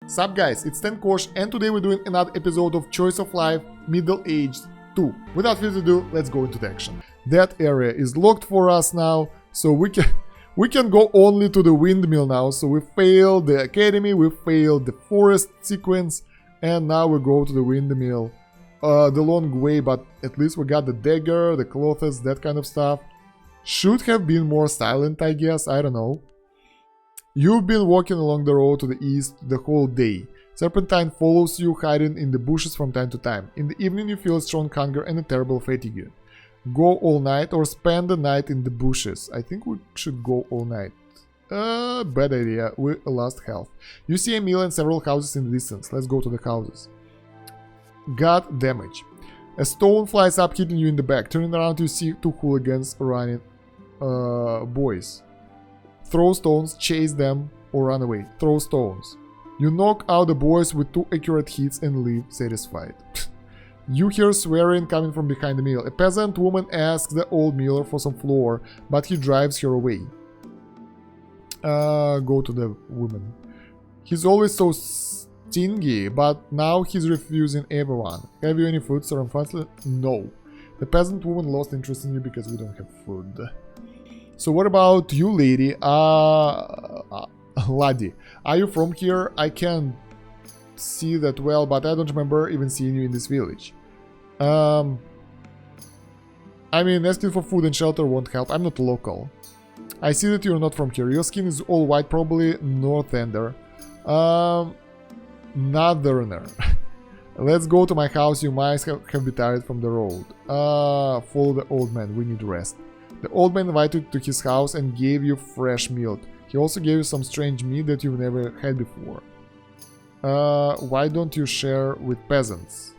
Sup guys, it's Kosh and today we're doing another episode of Choice of Life Middle Aged 2. Without further ado, let's go into the action. That area is locked for us now, so we can go only to the windmill now. So we failed the academy, we failed the forest sequence, and now we go to the windmill. The long way, but at least we got the dagger, the clothes, that kind of stuff. Should have been more silent, I guess, I don't know. You've been walking along the road to the east the whole day. Serpentine follows you, hiding in the bushes from time to time. In the evening you feel strong hunger and a terrible fatigue. Go all night or spend the night in the bushes. I think we should go all night. Bad idea, we lost health. You see a mill and several houses in the distance. Let's go to the houses. Got damage. A stone flies up, hitting you in the back. Turning around you see two hooligans running. Boys. Throw stones, chase them, or run away. Throw stones. You knock out the boys with 2 accurate hits and leave satisfied. You hear swearing coming from behind the mill. A peasant woman asks the old miller for some flour, but he drives her away. Go to the woman. He's always so stingy, but now he's refusing everyone. Have you any food, sir? Unfortunately, no. The peasant woman lost interest in you because we don't have food. So what about you, lady? Laddie, are you from here? I can't see that well, but I don't remember even seeing you in this village. I mean, asking for food and shelter won't help. I'm not local. I see that you're not from here. Your skin is all white, probably northander. Northerner. Let's go to my house. You might have been tired from the road. Follow the old man. We need rest. The old man invited you to his house and gave you fresh milk. He also gave you some strange meat that you've never had before. Why don't you share with peasants?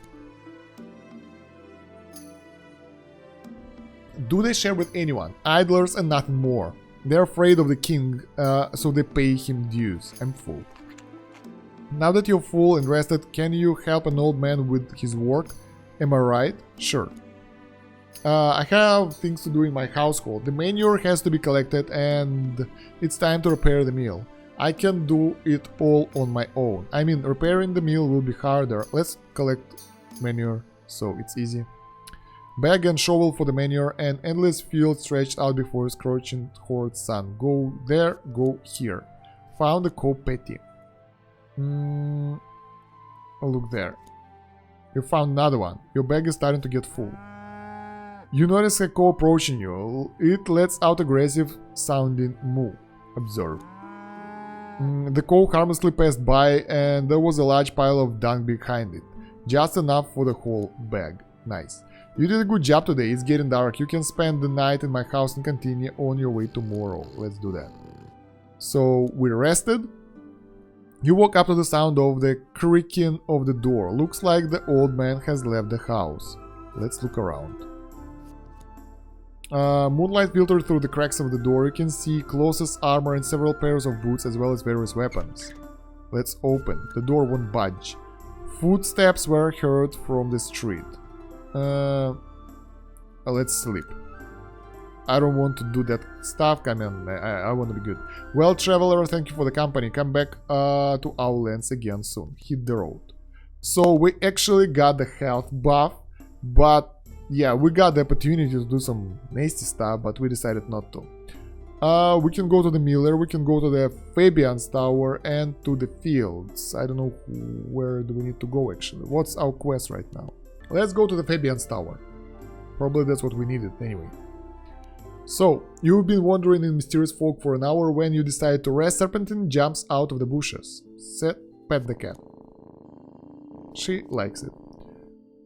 Do they share with anyone? Idlers and nothing more. They're afraid of the king, so they pay him dues. I'm full. Now that you're full and rested, can you help an old man with his work? Am I right? Sure. I have things to do in my household. The manure has to be collected and it's time to repair the mill. I can do it all on my own. I mean, repairing the mill will be harder. Let's collect manure so it's easy. Bag and shovel for the manure, and endless field stretched out before a scorching hot sun. Go there, go here. Found a cow patty. Oh, look there. You found another one. Your bag is starting to get full. You notice a cow approaching you. It lets out aggressive sounding moo. Observe. The cow harmlessly passed by and there was a large pile of dung behind it. Just enough for the whole bag. Nice. You did a good job today. It's getting dark. You can spend the night in my house and continue on your way tomorrow. Let's do that. So we rested. You woke up to the sound of the creaking of the door. Looks like the old man has left the house. Let's look around. Moonlight filtered through the cracks of the door. You can see closest armor and several pairs of boots as well as various weapons. Let's open. The door won't budge. Footsteps were heard from the street. Let's sleep. I don't want to do that stuff. Come on, I want to be good. Well, traveler, thank you for the company. Come back to our lands again soon. Hit the road. So we actually got the health buff, but yeah, we got the opportunity to do some nasty stuff, but we decided not to. We can go to the miller, we can go to the Fabian's tower and to the fields. I don't know where do we need to go actually. What's our quest right now? Let's go to the Fabian's tower. Probably that's what we needed anyway. So, you've been wandering in mysterious fog for an hour. When you decide to rest, Serpentine jumps out of the bushes. Pet the cat. She likes it.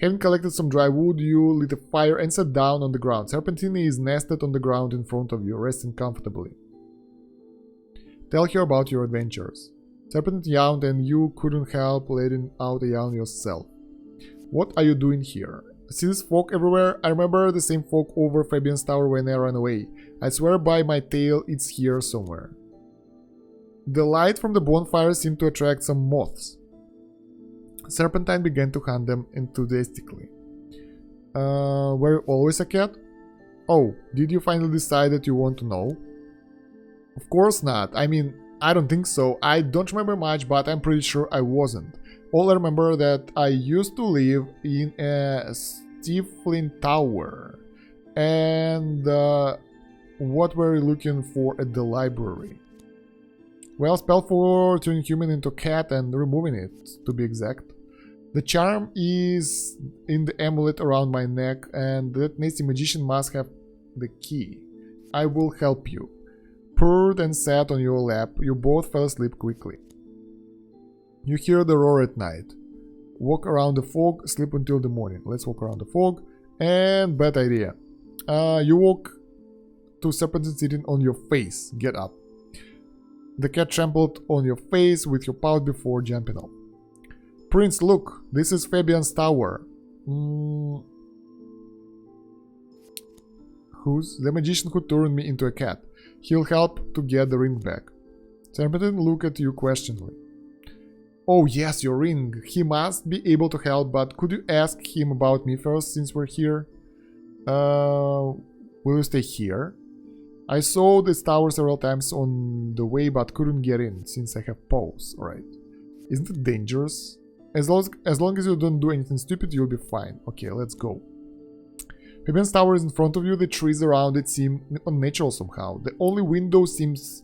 Having collected some dry wood, you lit a fire and sat down on the ground. Serpentine is nested on the ground in front of you, resting comfortably. Tell her about your adventures. Serpentine yawned and you couldn't help letting out a yawn yourself. What are you doing here? I see this fog everywhere. I remember the same fog over Fabian's tower when I ran away. I swear by my tail it's here somewhere. The light from the bonfire seemed to attract some moths. Serpentine began to hunt them enthusiastically. Were you always a cat? Oh, did you finally decide that you want to know? Of course not. I mean, I don't think so. I don't remember much, but I'm pretty sure I wasn't. All I remember that I used to live in a stifling tower. And what were you looking for at the library? Well, spell for turning human into cat and removing it, to be exact. The charm is in the amulet around my neck, and that nasty magician must have the key. I will help you. Purred and sat on your lap, you both fell asleep quickly. You hear the roar at night. Walk around the fog, sleep until the morning. Let's walk around the fog. And bad idea. You walk to serpentine sitting on your face. Get up. The cat trampled on your face with your paws before jumping off. Prince, look, this is Fabian's tower. Who's the magician who turned me into a cat? He'll help to get the ring back. Serpentine looked at you questioningly. Oh yes, your ring. He must be able to help, but could you ask him about me first since we're here? Will you stay here? I saw this tower several times on the way, but couldn't get in since I have paws. Alright. Isn't it dangerous? As long as you don't do anything stupid, you'll be fine. Okay, let's go. Fabian's tower is in front of you. The trees around it seem unnatural somehow. The only window seems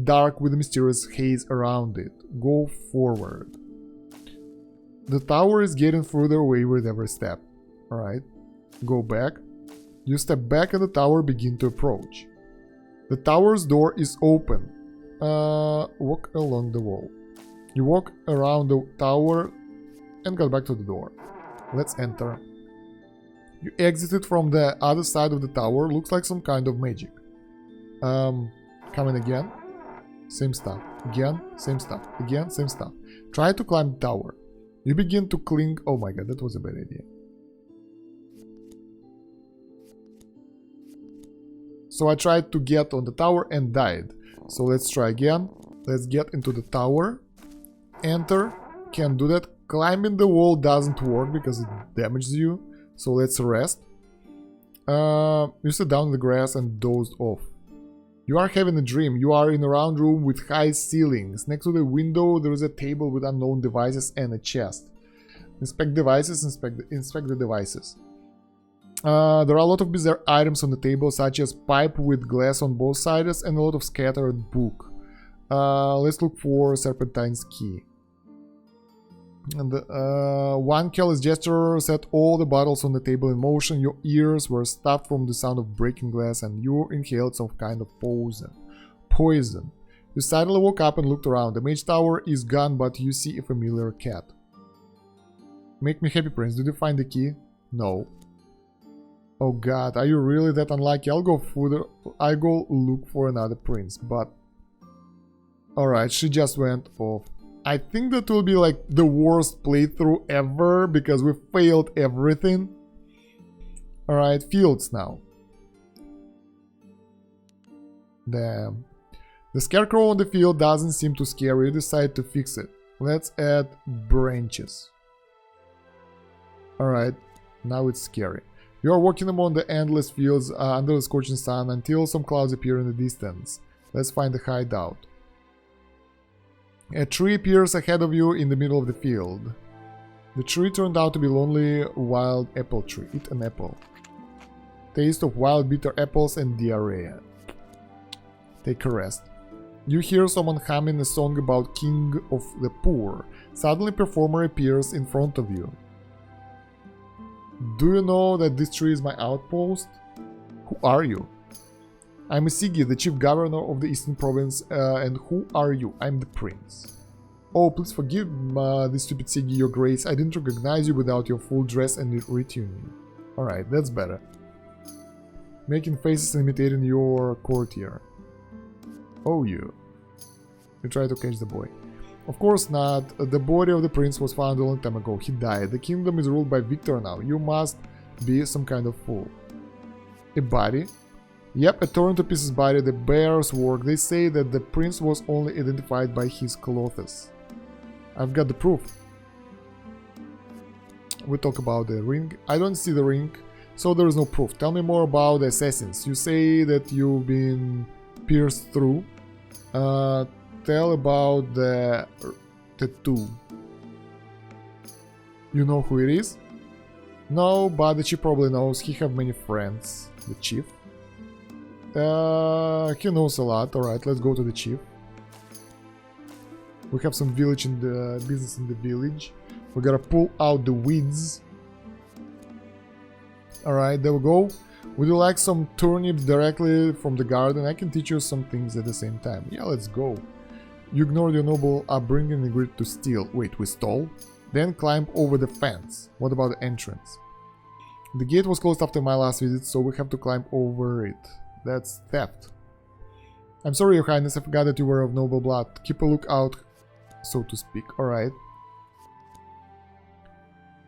dark with a mysterious haze around it. Go forward. The tower is getting further away with every step. Alright. Go back. You step back and the tower begins to approach. The tower's door is open. Walk along the wall. You walk around the tower and got back to the door. Let's enter. You exited from the other side of the tower. Looks like some kind of magic. Coming again. Same stuff. Again, same stuff. Again, same stuff. Try to climb the tower. You begin to cling. Oh my god, that was a bad idea. So I tried to get on the tower and died. So let's try again. Let's get into the tower. Enter. Can't do that. Climbing the wall doesn't work because it damages you. So let's rest. You sit down in the grass and dozed off. You are having a dream. You are in a round room with high ceilings. Next to the window there is a table with unknown devices and a chest. Inspect devices, inspect the devices. There are a lot of bizarre items on the table, such as pipe with glass on both sides and a lot of scattered book. Let's look for Serpentine's key. And one careless gesture set all the bottles on the table in motion. Your ears were stuffed from the sound of breaking glass and you inhaled some kind of poison. You suddenly woke up and looked around. The mage tower is gone, but you see a familiar cat. Make me happy, Prince. Did you find the key? No. Oh god, are you really that unlucky? I'll go look for another prince, but... Alright, she just went off. I think that will be like the worst playthrough ever, because we failed everything. Alright, fields now. Damn. The scarecrow on the field doesn't seem too scary. You decide to fix it. Let's add branches. Alright, now it's scary. You are walking among the endless fields under the scorching sun until some clouds appear in the distance. Let's find a hideout. A tree appears ahead of you in the middle of the field. The tree turned out to be a lonely wild apple tree. Eat an apple. Taste of wild bitter apples and diarrhea. Take a rest. You hear someone humming a song about King of the Poor. Suddenly a performer appears in front of you. Do you know that this tree is my outpost? Who are you? I'm Isigi, the chief governor of the Eastern Province, and who are you? I'm the prince. Oh, please forgive this stupid Sigi, your grace. I didn't recognize you without your full dress and retinue. Alright, that's better. Making faces and imitating your courtier. Oh, you. You try to catch the boy. Of course not. The body of the prince was found a long time ago. He died. The kingdom is ruled by Victor now. You must be some kind of fool. A body? Yep, a torn to pieces body. The bear's work. They say that the prince was only identified by his clothes. I've got the proof. We talk about the ring. I don't see the ring, so there is no proof. Tell me more about the assassins. You say that you've been pierced through. tell about the tattoo? You know who it is? No, but the chief probably knows. He have many friends. The chief? He knows a lot. Alright, let's go to the chief. We have some village in the business in the village. We gotta pull out the weeds. Alright, there we go. Would you like some turnips directly from the garden? I can teach you some things at the same time. Yeah, let's go. You ignored your noble upbringing and agreed to steal. Wait, we stole? Then climb over the fence. What about the entrance? The gate was closed after my last visit, so we have to climb over it. That's theft. I'm sorry, Your Highness, I forgot that you were of noble blood. Keep a lookout, so to speak. Alright.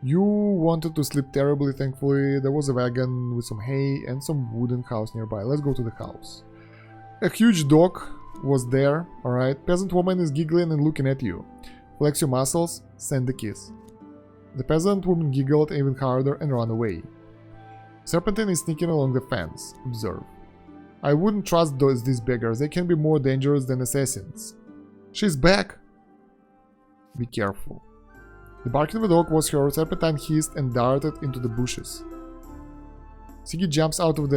You wanted to sleep terribly, thankfully. There was a wagon with some hay and some wooden house nearby. Let's go to the house. A huge dog was there, alright. Peasant woman is giggling and looking at you. Flex your muscles, send a kiss. The peasant woman giggled even harder and ran away. Serpentine is sneaking along the fence. Observe. I wouldn't trust these beggars. They can be more dangerous than assassins. She's back! Be careful. The barking of the dog was heard. Serpentine hissed and darted into the bushes. Siggy jumps out of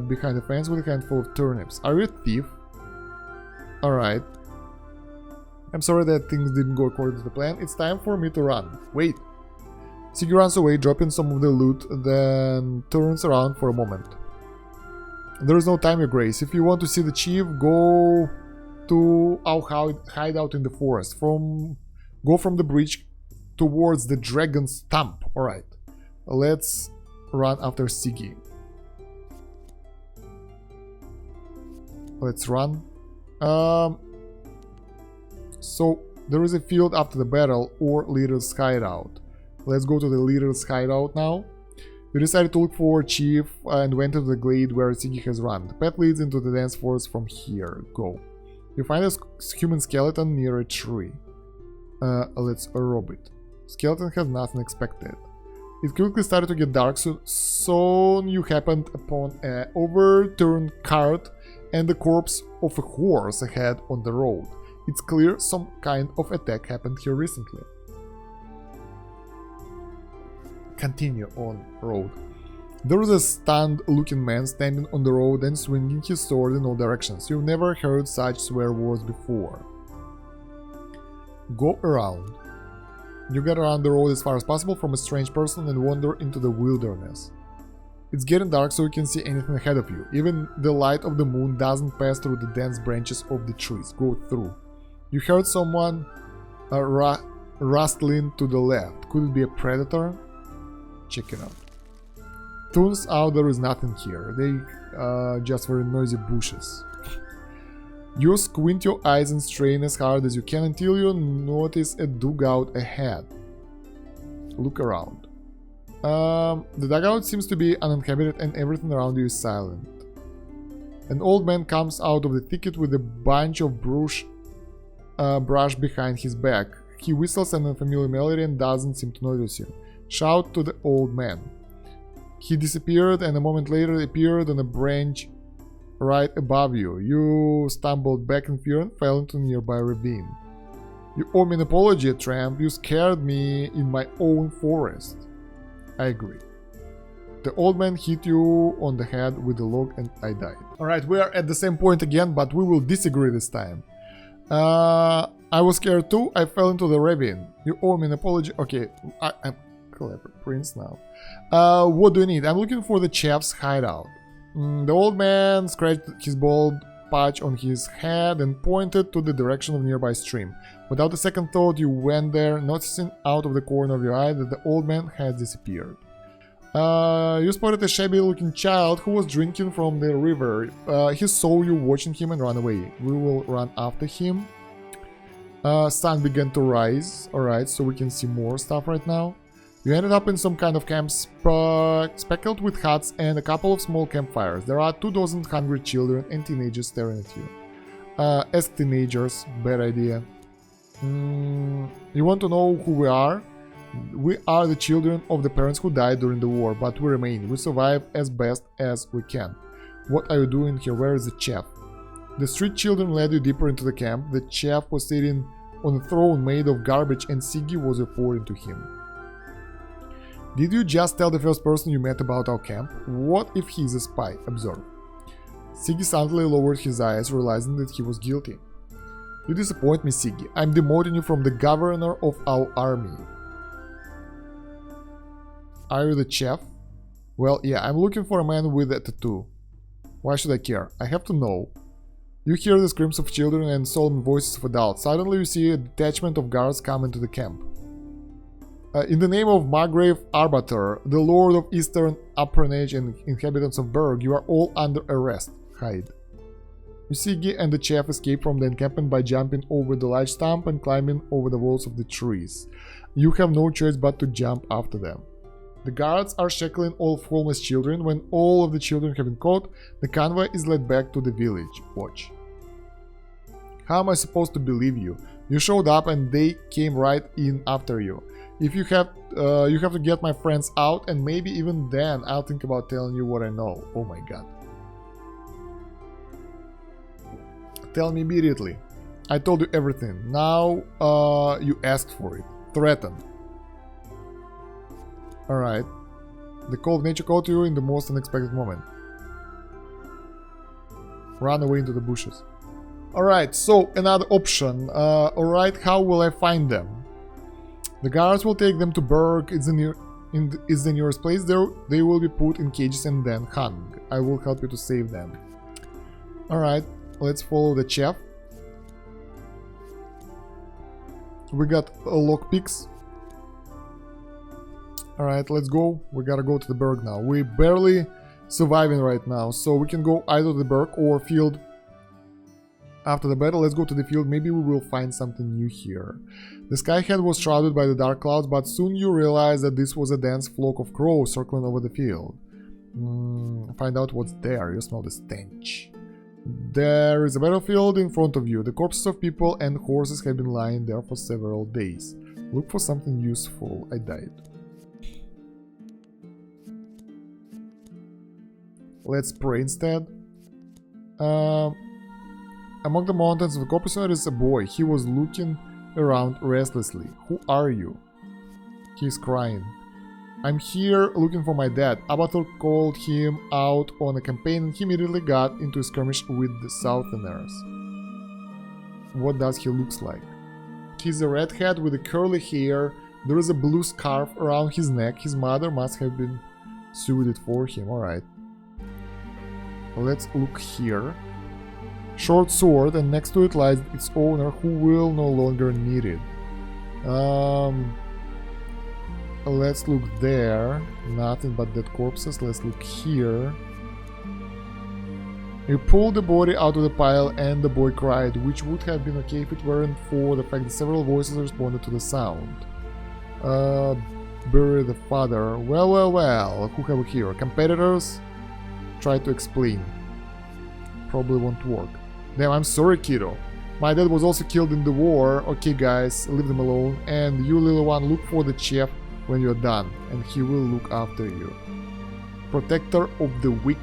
behind the fence with a handful of turnips. Are you a thief? Alright. I'm sorry that things didn't go according to the plan. It's time for me to run. Wait. Siggy runs away, dropping some of the loot, then turns around for a moment. There is no time, Your Grace. If you want to see the chief, go to our hideout in the forest. Go from the bridge towards the dragon's stump. Alright. Let's run after Siggy. Let's run. So, there is a field after the battle or leader's hideout. Let's go to the leader's hideout now. You decided to look for Chief and went into the glade where Siggy has run. The path leads into the dense forest from here. Go. You find a human skeleton near a tree. Let's rob it. Skeleton has nothing expected. It quickly started to get dark, so soon you happened upon an overturned cart and the corpse of a horse ahead on the road. It's clear some kind of attack happened here recently. Continue on road. There is a stunned looking man standing on the road and swinging his sword in all directions. You've never heard such swear words before. Go around. You get around the road as far as possible from a strange person and wander into the wilderness. It's getting dark, so you can see anything ahead of you. Even the light of the moon doesn't pass through the dense branches of the trees. Go through. You heard someone rustling to the left. Could it be a predator? Check it out. Turns out there is nothing here. They just very noisy bushes. You squint your eyes and strain as hard as you can until you notice a dugout ahead. Look around. The dugout seems to be uninhabited and everything around you is silent. An old man comes out of the thicket with a bunch of brush behind his back. He whistles an unfamiliar melody and doesn't seem to notice you. Shout to the old man. He disappeared and a moment later appeared on a branch right above you. You stumbled back in fear and fell into a nearby ravine. You owe me an apology, tramp. You scared me in my own forest. I agree. The old man hit you on the head with a log and I died. Alright, we are at the same point again, but we will disagree this time. I was scared too. I fell into the ravine. You owe me an apology. Okay, I'm clever prince now. What do you need? I'm looking for the chef's hideout. The old man scratched his bald patch on his head and pointed to the direction of a nearby stream. Without a second thought, you went there, noticing out of the corner of your eye that the old man had disappeared. You spotted a shabby-looking child who was drinking from the river. He saw you watching him and ran away. We will run after him. Sun began to rise. Alright, so we can see more stuff right now. You ended up in some kind of camp speckled with huts and a couple of small campfires. There are 24 hungry children and teenagers staring at you. Ask teenagers, bad idea. You want to know who we are? We are the children of the parents who died during the war, but we remain. We survive as best as we can. What are you doing here? Where is the chef? The street children led you deeper into the camp. The chef was sitting on a throne made of garbage and Siggy was reporting to him. Did you just tell the first person you met about our camp? What if he's a spy? Observe. Siggy suddenly lowered his eyes, realizing that he was guilty. You disappoint me, Siggy. I'm demoting you from the governor of our army. Are you the chef? Well, yeah, I'm looking for a man with a tattoo. Why should I care? I have to know. You hear the screams of children and solemn voices of adults. Suddenly you see a detachment of guards come into the camp. In the name of Margrave Arbiter, the Lord of Eastern Appanage and inhabitants of Berg, you are all under arrest. Hide. Siggy and the chef escape from the encampment by jumping over the large stump and climbing over the walls of the trees. You have no choice but to jump after them. The guards are shackling all homeless children. When all of the children have been caught, the convoy is led back to the village. Watch. How am I supposed to believe you? You showed up and they came right in after you. If you have to get my friends out, and maybe even then I'll think about telling you what I know. Oh my god. Tell me immediately. I told you everything. Now you asked for it. Threaten. Alright. The call of nature caught you in the most unexpected moment. Run away into the bushes. Alright, so another option. Alright, how will I find them? The guards will take them to Berg. It's the nearest place. There they will be put in cages and then hung. I will help you to save them. Alright, let's follow the chef. We got lockpicks. Alright, let's go. We gotta go to the Berg now. We're barely surviving right now, so we can go either to the Berg or field. After the battle, let's go to the field. Maybe we will find something new here. The skyhead was shrouded by the dark clouds, but soon you realize that this was a dense flock of crows circling over the field. Find out what's there. You smell the stench. There is a battlefield in front of you. The corpses of people and horses have been lying there for several days. Look for something useful. I died. Let's pray instead. Among the mountains of the corpus there is a boy. He was looking around restlessly. Who are you? He's crying. I'm here looking for my dad. Abathur called him out on a campaign and he immediately got into a skirmish with the Southerners. What does he look like? He's a redhead with a curly hair. There is a blue scarf around his neck. His mother must have been sewed it for him. Alright. Let's look here. Short sword, and next to it lies its owner, who will no longer need it. Let's look there. Nothing but dead corpses. Let's look here. You pulled the body out of the pile and the boy cried, which would have been okay if it weren't for the fact that several voices responded to the sound. Bury the father. Well. Who have we here? Competitors? Try to explain. Probably won't work. Damn, I'm sorry, kiddo. My dad was also killed in the war. Okay, guys, leave them alone. And you, little one, look for the chef when you're done, and he will look after you. Protector of the weak.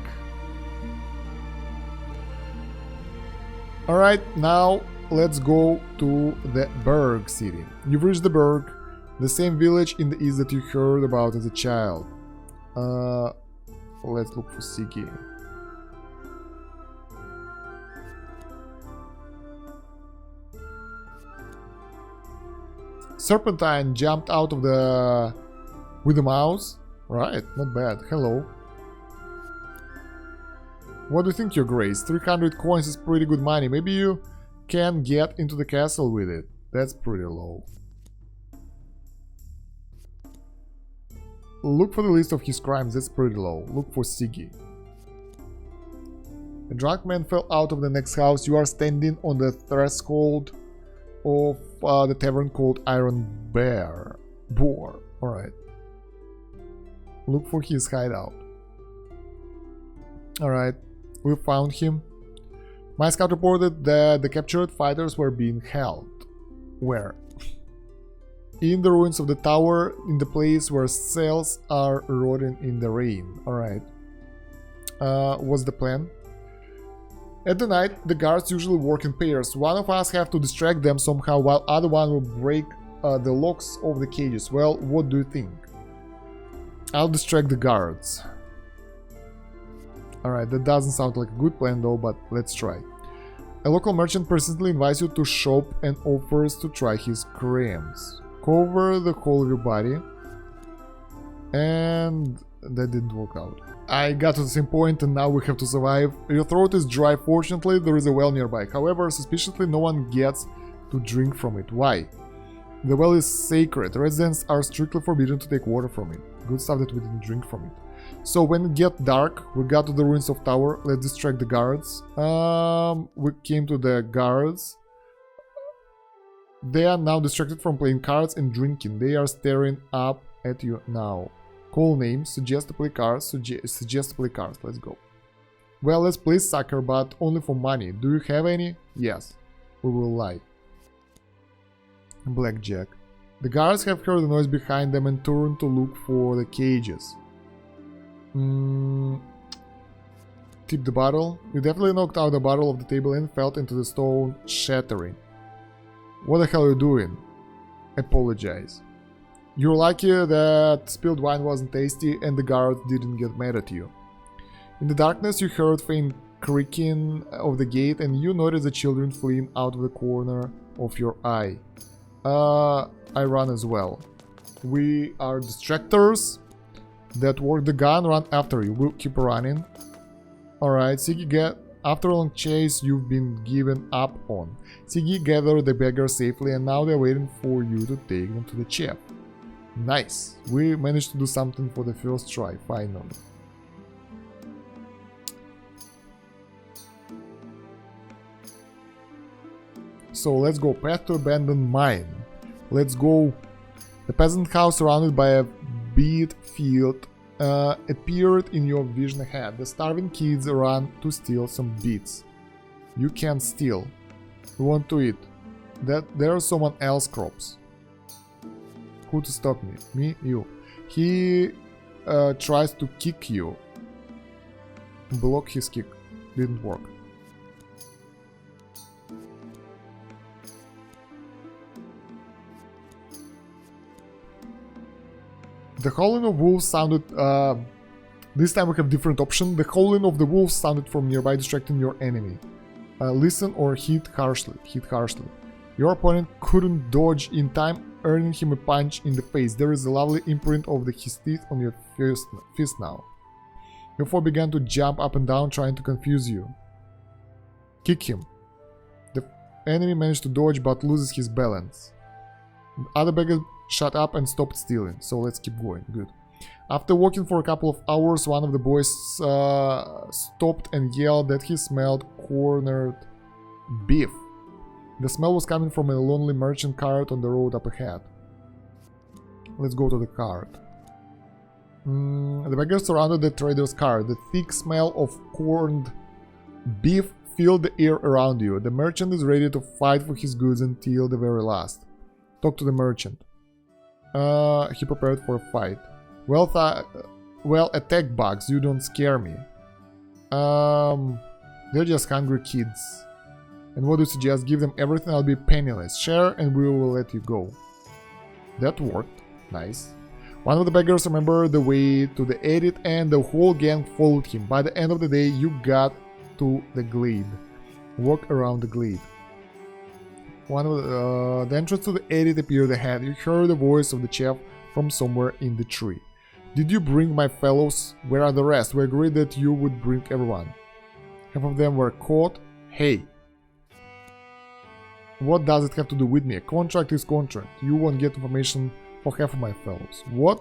Alright, now let's go to the Berg city. You've reached the Berg, the same village in the east that you heard about as a child. Let's look for Siggy. Serpentine jumped out of the... with the mouse? Right, not bad. Hello. What do you think, your grace? 300 coins is pretty good money. Maybe you can get into the castle with it. That's pretty low. Look for the list of his crimes. That's pretty low. Look for Siggy. A drunk man fell out of the next house. You are standing on the threshold of the tavern called Iron Boar. Alright. Look for his hideout. Alright. We found him. My scout reported that the captured fighters were being held. Where? In the ruins of the tower, in the place where cells are rotting in the rain. Alright. What's the plan? At the night, the guards usually work in pairs. One of us have to distract them somehow, while other one will break the locks of the cages. Well, what do you think? I'll distract the guards. Alright, that doesn't sound like a good plan though, but let's try. A local merchant persistently invites you to shop and offers to try his creams. Cover the whole of your body. And that didn't work out. I got to the same point and now we have to survive. Your throat is dry. Fortunately, there is a well nearby. However, suspiciously, no one gets to drink from it. Why? The well is sacred. Residents are strictly forbidden to take water from it. Good stuff that we didn't drink from it. So when it gets dark, we got to the ruins of tower. Let's distract the guards. We came to the guards. They are now distracted from playing cards and drinking. They are staring up at you now. Call names, suggest to play cards, suggest to play cards. Let's go. Well, let's play soccer, but only for money. Do you have any? Yes. We will lie. Blackjack. The guards have heard the noise behind them and turn to look for the cages. Tip the bottle. You definitely knocked out the bottle of the table and fell into the stone, shattering. What the hell are you doing? Apologize. You're lucky that spilled wine wasn't tasty and the guards didn't get mad at you. In the darkness you heard faint creaking of the gate and you noticed the children fleeing out of the corner of your eye. I run as well. We are distractors that work the gun, run after you. We'll keep running. Alright, Siggy, after a long chase you've been given up on. Siggy gathered the beggars safely and now they're waiting for you to take them to the chef. Nice. We managed to do something for the first try, finally. So let's go. Path to abandoned mine. Let's go. The peasant house surrounded by a beet field appeared in your vision ahead. The starving kids run to steal some beets. You can't steal. We want to eat. There's someone else's crops. Who to stop me? Me? You. He tries to kick you. Block his kick. Didn't work. The howling of wolves sounded... this time we have different option. The howling of the wolves sounded from nearby, distracting your enemy. Listen or hit harshly. Hit harshly. Your opponent couldn't dodge in time, earning him a punch in the face. There is a lovely imprint of his teeth on your fist now. Your foe began to jump up and down, trying to confuse you. Kick him. The enemy managed to dodge but loses his balance. The other beggar shut up and stopped stealing, so let's keep going. Good. After walking for a couple of hours, one of the boys stopped and yelled that he smelled cornered beef. The smell was coming from a lonely merchant cart on the road up ahead. Let's go to the cart. The beggars surrounded the trader's cart. The thick smell of corned beef filled the air around you. The merchant is ready to fight for his goods until the very last. Talk to the merchant. He prepared for a fight. Well, attack bugs, you don't scare me. They're just hungry kids. And what do you suggest? Give them everything, I'll be penniless. Share and we will let you go. That worked. Nice. One of the beggars remembered the way to the edit and the whole gang followed him. By the end of the day, you got to the glade. Walk around the glade. One of the entrance to the edit appeared ahead. You heard the voice of the chef from somewhere in the tree. Did you bring my fellows? Where are the rest? We agreed that you would bring everyone. Half of them were caught. Hey. What does it have to do with me? A contract is contract. You won't get information for half of my fellows. What?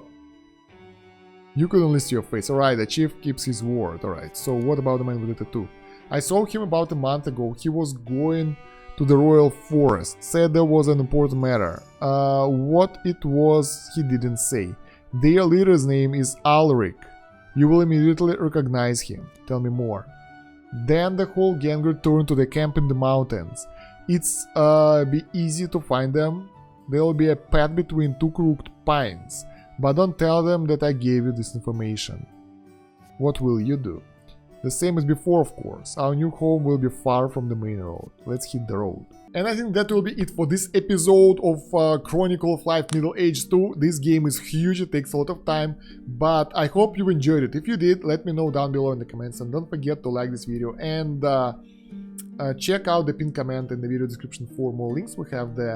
You could only see your face. Alright, the chief keeps his word. Alright, so what about the man with the tattoo? I saw him about a month ago. He was going to the royal forest. Said there was an important matter. What it was, he didn't say. Their leader's name is Ulrich. You will immediately recognize him. Tell me more. Then the whole gang returned to the camp in the mountains. It's be easy to find them. There will be a path between two crooked pines. But don't tell them that I gave you this information. What will you do? The same as before, of course. Our new home will be far from the main road. Let's hit the road. And I think that will be it for this episode of Chronicle of Life Middle Age 2. This game is huge, it takes a lot of time, but I hope you enjoyed it. If you did, let me know down below in the comments, and don't forget to like this video and check out the pinned comment in the video description for more links. We have the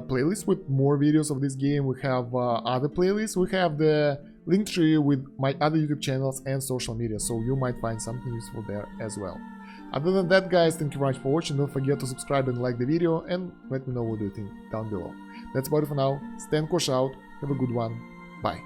playlist with more videos of this game, we have other playlists, we have the link tree with my other YouTube channels and social media, so you might find something useful there as well. Other than that, guys, thank you very much for watching. Don't forget to subscribe and like the video, and let me know what you think down below. That's about it for now. Stay and Kosh out. Have a good one. Bye.